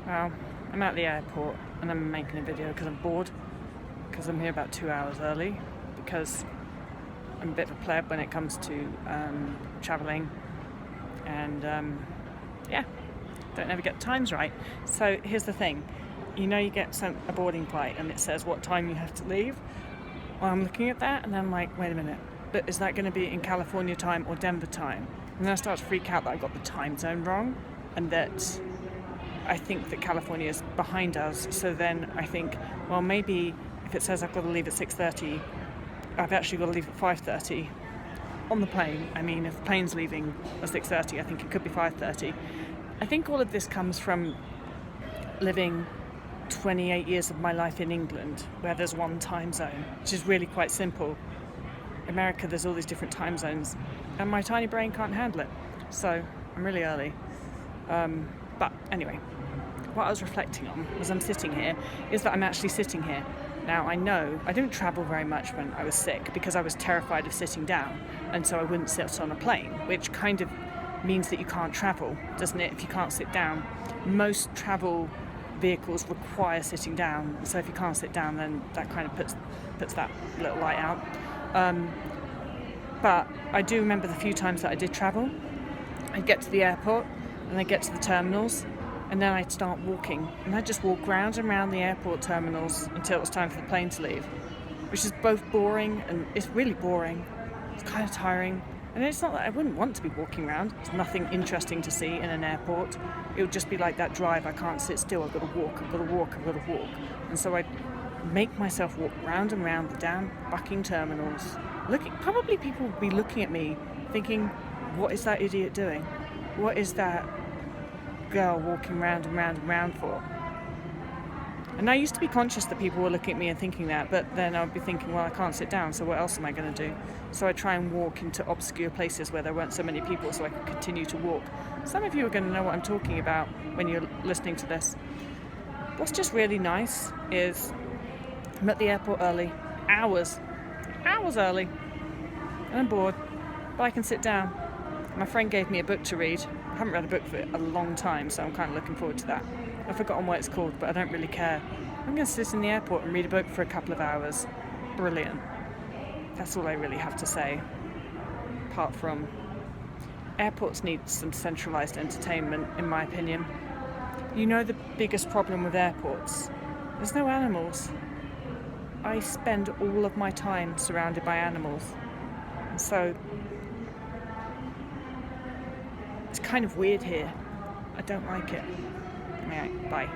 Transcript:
Well, I'm at the airport and I'm making a video because I'm bored, because I'm here about 2 hours early, because I'm a bit of a pleb when it comes to travelling, and don't ever get the times right. So here's the thing, you get sent a boarding flight and it says what time you have to leave. Well, I'm looking at that and I'm like, wait a minute, but is that going to be in California time or Denver time? And then I start to freak out that I got the time zone wrong, and that I think that California is behind us. So then I think, well, maybe if it says I've got to leave at 6:30, I've actually got to leave at 5:30 on the plane. I mean, if the plane's leaving at 6:30, I think it could be 5:30. I think all of this comes from living 28 years of my life in England, where there's one time zone, which is really quite simple. America, there's all these different time zones, and my tiny brain can't handle it. So I'm really early. But anyway, what I was reflecting on as I'm sitting here is that I'm actually sitting here. Now, I know I didn't travel very much when I was sick because I was terrified of sitting down, and so I wouldn't sit on a plane, which kind of means that you can't travel, doesn't it, if you can't sit down? Most travel vehicles require sitting down, so if you can't sit down, then that kind of puts that little light out. But I do remember the few times that I did travel. I'd get to the airport and I'd get to the terminals, and then I'd start walking, and I'd just walk round and round the airport terminals until it was time for the plane to leave, which is both boring, and it's really boring, it's kind of tiring. And it's not that I wouldn't want to be walking around. There's nothing interesting to see in an airport. It would just be like that drive. I can't sit still. I've got to walk. I've got to walk. I've got to walk. And so I'd make myself walk round and round the damn fucking terminals. Probably people would be looking at me thinking, what is that idiot doing? What is that girl walking round and round and round for? And I used to be conscious that people were looking at me and thinking that, but then I would be thinking, well, I can't sit down, so what else am I going to do? So I try and walk into obscure places where there weren't so many people so I could continue to walk. Some of you are going to know what I'm talking about when you're listening to this. What's just really nice is I'm at the airport early, hours early, and I'm bored, but I can sit down. My friend gave me a book to read. I haven't read a book for a long time, so I'm kind of looking forward to that. I've forgotten what it's called, but I don't really care. I'm going to sit in the airport and read a book for a couple of hours. Brilliant. That's all I really have to say. Apart from, airports need some centralised entertainment, in my opinion. You know the biggest problem with airports? There's no animals. I spend all of my time surrounded by animals. And so it's kind of weird here. I don't like it. Anyway, bye.